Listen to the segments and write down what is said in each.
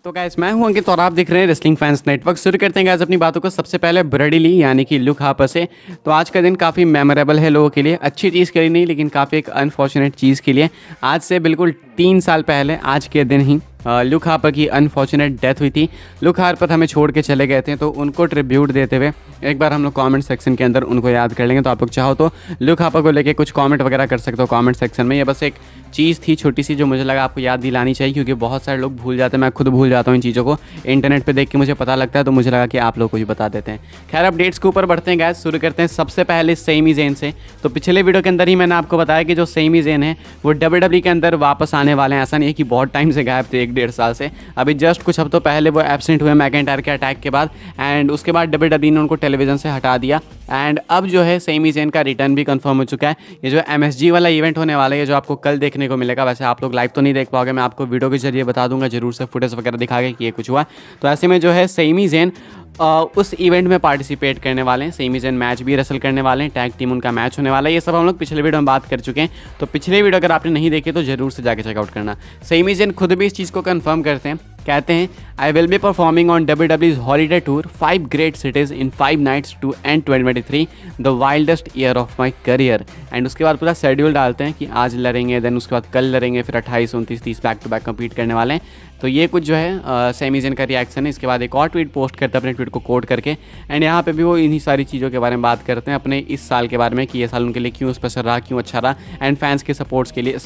तो गाइस मैं हूं अंकित और आप देख रहे हैं रेसलिंग फैंस नेटवर्क। शुरू करते हैं गाइस अपनी बातों को सबसे पहले ब्रडी ली यानी कि लुक हार्पर से। तो आज का दिन काफ़ी मेमोरेबल है लोगों के लिए, अच्छी चीज़ के लिए नहीं लेकिन काफ़ी एक अनफॉर्चुनेट चीज़ के लिए। आज से बिल्कुल 3 साल पहले आज के दिन ही लुक हार्पर की अनफॉर्चुनेट डेथ हुई थी। लुक हार्पर हमें छोड़ के चले गए थे, तो उनको ट्रिब्यूट देते हुए एक बार हम लोग कमेंट सेक्शन के अंदर उनको याद कर लेंगे। तो आप लोग चाहो तो लुक हार्पर को लेके कुछ कमेंट वगैरह कर सकते हो कमेंट सेक्शन में। ये बस एक चीज़ थी छोटी सी जो मुझे लगा आपको याद दिलानी चाहिए, क्योंकि बहुत सारे लोग भूल जाते हैं, मैं खुद भूल जाता हूँ इन चीज़ों को। इंटरनेट पे देख के मुझे पता लगता है, तो मुझे लगा कि आप लोग को भी बता देते हैं। खैर अपडेट्स के ऊपर बढ़ते हैं गैस, शुरू करते हैं सबसे पहले सेमी ज़ेन से। तो पिछले वीडियो के अंदर ही मैंने आपको बताया कि जो सेमी ज़ेन है वो WWE के अंदर वापस आने वाले हैं। ऐसा नहीं है कि बहुत टाइम से गायब थे, 1-1.5 साल से। अभी जस्ट कुछ हफ्तों पहले वो एब्सेंट हुए मैकइंटायर के अटैक के बाद, एंड उसके बाद WWE ने उनको टेलीविजन से हटा दिया। एंड अब जो है सेमी ज़ेन का रिटर्न भी कंफर्म हो चुका है। ये जो MSG वाला इवेंट होने वाला है, जो आपको कल देखने को मिलेगा। वैसे आप लोग लाइव तो नहीं देख पाओगे, मैं आपको वीडियो के जरिए बता दूंगा जरूर से, फुटेज वगैरह दिखा के कि ये कुछ हुआ। तो ऐसे में जो है सेमी ज़ेन उस इवेंट में पार्टिसिपेट करने वाले हैं। सेमी ज़ेन मैच भी रेसल करने वाले हैं, टैग टीम उनका मैच होने वाला है। ये सब हम लोग पिछले वीडियो में बात कर चुके हैं, तो पिछले वीडियो अगर आपने नहीं देखे तो जरूर से जाके चेकआउट करना। सेमी ज़ेन खुद भी इस चीज़ को कंफर्म करते हैं, कहते हैं I will be performing on WWE's holiday tour 5 great cities in 5 nights to end 2023 the wildest year of my career. And उसके बाद पूरा शेड्यूल डालते हैं कि आज लड़ेंगे, देन उसके बाद कल लड़ेंगे, फिर 28, 29, 30 बैक टू बैक कम्पीट करने वाले हैं। तो ये कुछ जो है सेमी ज़ेन का रिएक्शन है। इसके बाद एक और ट्वीट पोस्ट करते हैं अपने ट्वीट को कोड करके, एंड यहाँ पे भी वो इन्हीं सारी चीज़ों के बारे में बात करते हैं, अपने इस साल के बारे में कि ये साल उनके लिए क्यों स्पेशल रहा, क्यों अच्छा रहा, एंड फैंस के सपोर्ट के लिए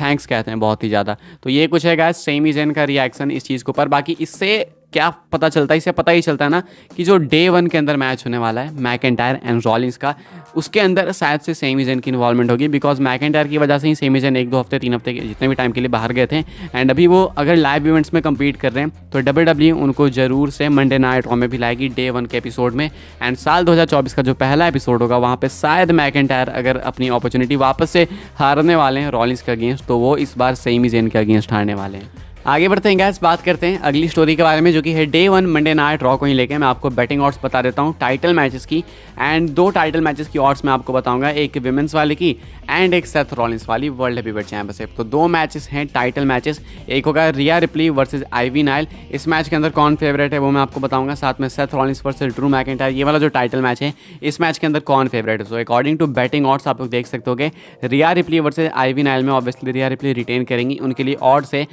थैंक्स कहते हैं बहुत ही ज़्यादा। तो ये कुछ है गाइस सेमी ज़ेन का रिएक्शन इस चीज़ के ऊपर। बाकी इससे क्या पता चलता है, इससे पता ही चलता है ना कि जो डे 1 के अंदर मैच होने वाला है मैकइंटायर एंड रॉलिंस का, उसके अंदर शायद से सेमी ज़ेन की इन्वॉल्वमेंट होगी। बिकॉज मैकइंटायर की वजह से ही सेमी ज़ेन 1-2 हफ्ते 3 हफ्ते जितने भी टाइम के लिए बाहर गए थे। एंड अभी वो अगर लाइव इवेंट्स में कम्पीट कर रहे हैं तो WWE उनको जरूर से मंडे नाइट रॉ में भी लाएगी डे 1 के एपिसोड में। एंड साल 2024 का जो पहला एपिसोड होगा वहाँ पर शायद मैकइंटायर अगर अपनी अपॉर्चुनिटी वापस से हारने वाले हैं रॉलिंस के अगेंस्ट, तो वो इस बार सेमी ज़ेन के अगेंस्ट हारने वाले हैं। आगे बढ़ते हैं गैस, बात करते हैं अगली स्टोरी के बारे में, जो कि है डे 1 मंडे नाइट रॉ को ही लेके। मैं आपको बैटिंग ऑड्स बता देता हूँ टाइटल मैचेस की, एंड 2 टाइटल मैचेस की ऑड्स मैं आपको बताऊंगा, एक विमेंस वाले की एंड एक सेथ रॉलिंस वाली वर्ल्ड हेवीवेट चैंपियनशिप। तो 2 मैचेस हैं टाइटल मैचेस, एक होगा रिया रिप्ली वर्सेस आइवी नाइल। इस मैच के अंदर कौन फेवरेट है वो मैं आपको बताऊंगा, साथ में Seth Rollins versus Drew McIntyre, ये वाला जो टाइटल मैच है इस मैच के अंदर कौन फेवरेट है। So according to betting odds आप लोग देख सकते हो Rhea Ripley versus Ivy Nile में ऑब्वियसली रिया रिप्ली रिटेन करेंगी, उनके लिए ऑड्स है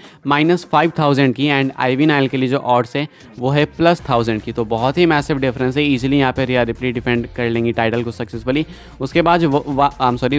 -5000 की, एंड आइवी नाइल के लिए जो ऑड्स है वो है +1000 की। तो बहुत ही मैसिव डिफरेंस है, इजीली यहाँ पे रिया रिप्ली डिफेंड कर लेंगी टाइटल को सक्सेसफुली। उसके बाद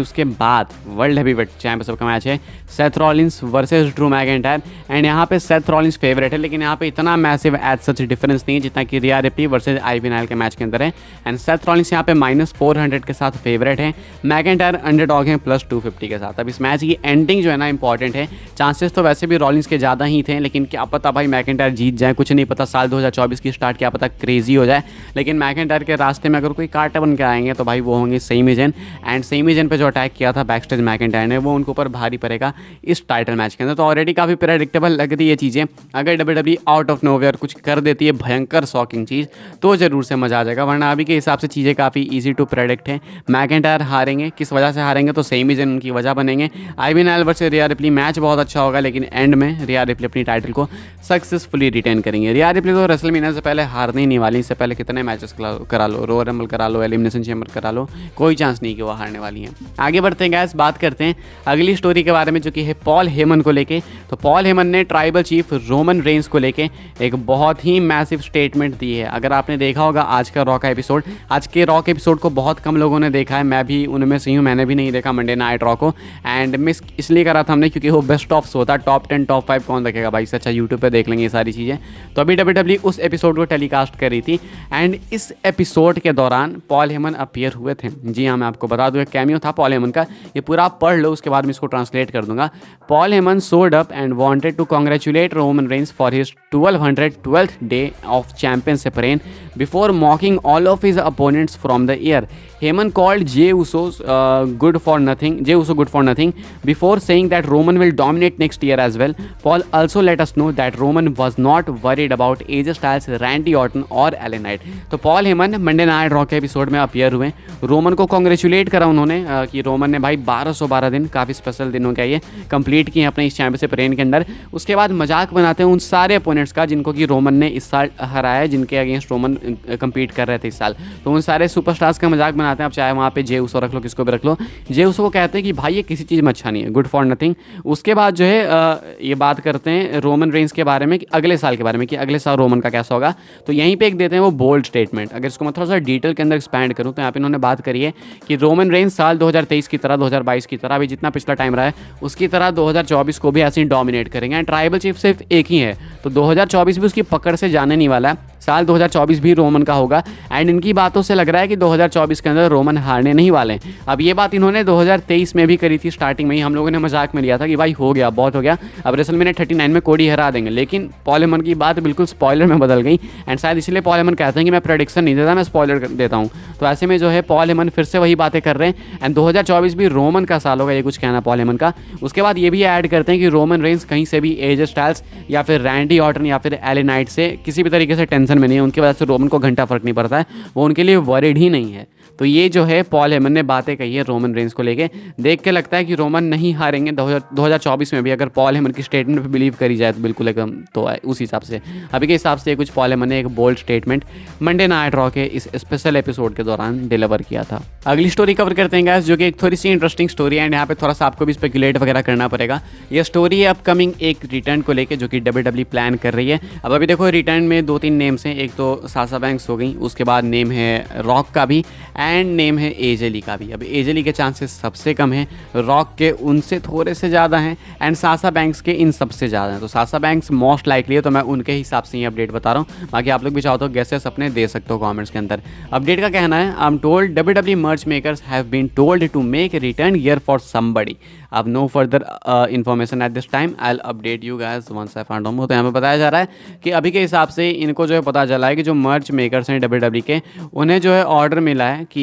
उसके बाद वर्ल्ड हेवीवेट चैंपियनशिप का मैच है Seth Rollins versus Drew McIntyre, and यहाँ पे सेथ रॉलिंस फेवरेट है, लेकिन यहाँ पे इतना मैसिव एज सच डिफरेंस नहीं है जितना कि रिया रिप्ली वर्सेस आइवी नाइल के मैच के अंदर है। एंड सेथ रॉलिंस यहाँ पे -400 के साथ फेवरेट है, मैकइंटायर अंडरडॉग है +250 के साथ। अब इस मैच की एंडिंग जो है ना इंपॉर्टेंट है, चांसेस तो वैसे भी रॉलिंस के ज़्यादा ही थे, लेकिन क्या पता भाई मैकइंटायर जीत जाए, कुछ नहीं पता, साल 2024 की स्टार्ट क्या पता क्रेजी हो जाए। लेकिन मैकइंटायर के रास्ते में अगर कोई कांटा बन के आएंगे तो भाई वो होंगे Sami Zayn, and Sami Zayn पे जो अटैक किया था बैकस्टेज मैकइंटायर ने वो उनके ऊपर भारी पड़ेगा इस टाइटल मैच के अंदर। तो ऑलरेडी काफ़ी प्रेडिक्टेबल लग रही है चीज़ें, अगर WWE आउट ऑफ नोवेयर कुछ कर देती है भयंकर शॉकिंग चीज़ तो ज़रूर से मजा आ जाएगा, वरना अभी के हिसाब से चीज़ें काफ़ी ईजी टू प्रेडिक्ट है। मैकइंटायर हारेंगे, किस वजह से हारेंगे तो सेमी ज़ेन उनकी वजह बनेंगे। आइवी नाइल वर्सेस रिया रिप्ली मैच बहुत अच्छा होगा, लेकिन एंड में रिया रिप्ली अपनी टाइटल को सक्सेसफुली रिटेन करेंगे। रिया रिप्ली तो रेसलमेनिया से पहले हारने ही नहीं वाली, इससे पहले कितने मैचेस करा लो, रोयर रंबल करा लो, एलिमिनेशन चैम्बर करा लो, कोई चांस नहीं कि वो हारने वाली हैं। आगे बढ़ते हैं गैस, बात करते हैं अगली स्टोरी के बारे में, जो कि है पॉल हेमन को लेके। तो पॉल हेमन ने ट्राइबल चीफ रोमन रेंस को लेके एक बहुत ही मैसिव स्टेटमेंट दी है। अगर आपने देखा होगा आज का रॉ का एपिसोड, आज के रॉ के एपिसोड को बहुत कम लोगों ने देखा है, मैं भी उनमें से हूँ, मैंने भी नहीं देखा मंडे नाइट रॉ को, एंड मिस इसलिए करा था हमने क्योंकि वो बेस्ट ऑफ होता, टॉप 10 टॉप 5 कौन देखेगा भाई, इससे अच्छा यूट्यूब पे देख लेंगे ये सारी चीज़ें। तो अभी WWE उस एपिसोड को टेलीकास्ट कर रही थी, एंड इस एपिसोड के दौरान पॉल हेमन अपीयर हुए थे। जी हाँ, मैं आपको बता दूँ, एक कैमियो था पॉल हेमन का, ये पूरा आप पढ़ लो, उसके बाद मैं इसको ट्रांसलेट कर दूंगा। Paul Heyman showed up and wanted to congratulate Roman Reigns for his 1212th day of championship reign before mocking all of his opponents from the air. Heyman called Jey Uso's good for nothing before saying that Roman will dominate next year as well. Paul also let us know that Roman was not worried about AJ Styles, Randy Orton और LA Knight. तो Paul Heyman Monday night Raw के episode में appear हुए. Roman को congratulate करा उन्होंने कि Roman ने भाई 1212 दिन, काफ़ी स्पेशल दिनों का ये कंप्लीट किए अपने इस चैंपियनशिप रेन के अंदर. उसके बाद मजाक बनाते हैं उन सारे अपोनेंट्स का जिनको कि रोमन ने इस साल हराया, जिनके अगेंस्ट रोमन कम्पीट कर रहे थे इस साल. तो उन सारे सुपरस्टार्स का मजाक बनाते हैं. अब चाहे वहाँ पे जे उसो रख लो, किसको भी रख लो, जे उसो को कहते हैं कि भाई ये किसी चीज़ में अच्छा नहीं है, गुड फॉर नथिंग. उसके बाद जो है ये बात करते हैं रोमन रेंस के बारे में कि अगले साल के बारे में कि अगले साल रोमन का कैसा होगा. तो यहीं पे एक देते हैं वो बोल्ड स्टेटमेंट. अगर इसको मैं थोड़ा सा डिटेल के अंदर एक्सपैंड करूँ तो यहाँ पे इन्होंने बात करी है कि रोमन रेंस साल 2023 की तरह, 2022 की तरह, अभी जितना पिछला टाइम रहा है उसकी तरह 2024 को भी ऐसे ही डोमिनेट करेंगे. एंड ट्राइबल चीफ सिर्फ एक ही है, तो 2024 भी उसकी पकड़ से जाने नहीं वाला है. साल 2024 भी रोमन का होगा. एंड इनकी बातों से लग रहा है कि 2024 के अंदर रोमन हारने नहीं वाले हैं. अब ये बात इन्होंने 2023 में भी करी थी. स्टार्टिंग में ही हम लोगों ने मजाक में लिया था कि भाई हो गया, बहुत हो गया, अब रेसलमेनिया 39 में कोडी हरा देंगे. लेकिन पॉल हेमन की बात बिल्कुल स्पॉइलर में बदल गई. एंड शायद इसलिए पॉल हेमन कहते हैं कि मैं प्रेडिक्शन नहीं देता, मैं स्पॉइलर देता हूँ. तो ऐसे में जो है पॉल हेमन फिर से वही बातें कर रहे हैं. एंड 2024 भी रोमन का साल होगा, ये कुछ कहना पॉल हेमन का. उसके बाद ये भी ऐड करते हैं कि रोमन रेंस कहीं से भी एजे स्टाइल्स या फिर रैंडी ऑर्टन या फिर एले नाइट से किसी भी तरीके से टेंशन में नहीं है. उनकी वजह से रोमन को घंटा फर्क नहीं पड़ता है, वो उनके लिए वरिड ही नहीं है. तो ये जो है पॉल हेमन ने बातें कही है रोमन रेंस को लेके. देख के लगता है कि रोमन नहीं हारेंगे 2024 में भी, अगर पॉल हेमन की स्टेटमेंट पे बिलीव करी जाए तो बिल्कुल एकदम. तो उस हिसाब से अभी के हिसाब से कुछ पॉल हेमन ने एक bold statement Monday night Raw के इस स्पेशल एपिसोड के दौरान डिलीवर किया था. अगली स्टोरी कवर करते हैं गाइस, जो कि एक थोड़ी सी इंटरेस्टिंग स्टोरी है. एंड यहाँ पे थोड़ा सा आपको भी स्पेकुलेट वगैरह करना पड़ेगा. ये स्टोरी है अपकमिंग एक रिटर्न को लेकर जो कि WWE प्लान कर रही है. अब अभी देखो रिटर्न में 2-3 नेम्स हैं. एक तो सासा बैंक्स हो गई, उसके बाद नेम है रॉक का भी, एंड नेम है एजे ली का भी. अब एजे ली के चांसेस सबसे कम हैं, रॉक के उनसे थोड़े से ज़्यादा हैं, एंड सासा बैंक्स के इन सबसे ज़्यादा हैं. तो सासा बैंक्स मोस्ट लाइकली है, तो मैं उनके हिसाब से ये अपडेट बता रहा हूँ. बाकी आप लोग भी चाहो तो गेसेस अपने दे सकते हो कमेंट्स के अंदर. अपडेट का कहना है, I am told WWE merch makers have been told to make return year for somebody. अब no further information at this time, I will update you guys once I find out. तो यहाँ पे बताया जा रहा है कि अभी के हिसाब से इनको जो है पता चला है कि जो मर्च मेकर्स हैं WWE के, उन्हें जो है ऑर्डर मिला है कि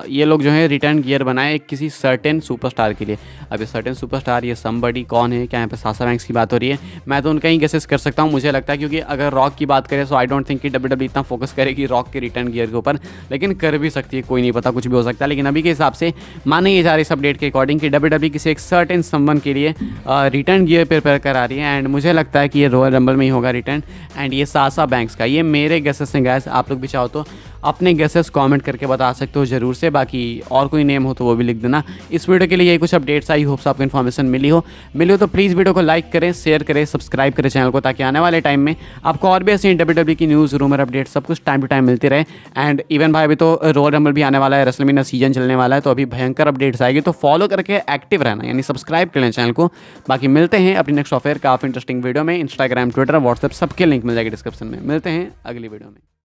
ये लोग जो है रिटर्न गियर बनाए किसी सर्टेन सुपरस्टार के लिए. अब ये सर्टेन सुपरस्टार, ये समबडी कौन है? क्या यहाँ पे सासा बैंक्स की बात हो रही है? मैं तो उनका ही गेसेस कर सकता हूँ, मुझे लगता है, क्योंकि अगर रॉक की बात करें तो आई डोंट थिंक कि WWE इतना फोकस करेगी रॉक के रिटर्न गियर के ऊपर. लेकिन कर भी सकती है, कोई नहीं पता, कुछ भी हो सकता है. लेकिन अभी के हिसाब से माने ये जा रही है इस अपडेट के अकॉर्डिंग कि WWE किसी एक सर्टेन समवन के लिए रिटर्न गियर प्रिपेयर करा रही है. एंड मुझे लगता है कि ये रॉयल रंबल में ही होगा रिटर्न. एंड ये सासा बैंक्स का, ये मेरे गेसेस हैं गाइस. आप लोग भी चाहो तो अपने गेसेस कमेंट करके बता सकते हो ज़रूर से. बाकी और कोई नेम हो तो वो भी लिख देना. इस वीडियो के लिए यही कुछ अपडेट्स आई, होप्स आपको इन्फॉर्मेशन मिली हो तो प्लीज़ वीडियो को लाइक करें, शेयर करें, सब्सक्राइब करें चैनल को, ताकि आने वाले टाइम में आपको और भी ऐसी WWE की न्यूज़, रूमर, अपडेट सब कुछ टाइम टू टाइम मिलती रहे. एंड इवन भाई अभी तो रॉयल रंबल भी आने वाला है, रेसलमेनिया सीजन चलने वाला है, तो अभी भयंकर अपडेट्स आएगी. तो फॉलो करके एक्टिव रहना, यानी सब्सक्राइब कर लें चैनल को. बाकी मिलते हैं अपनी नेक्स्ट ऑफेयर काफ़ी इंटरेस्टिंग वीडियो में. इंस्टाग्राम, ट्विटर, व्हाट्सएप सबके लिंक मिल जाएगी डिस्क्रिप्शन में. मिलते हैं अगली वीडियो में.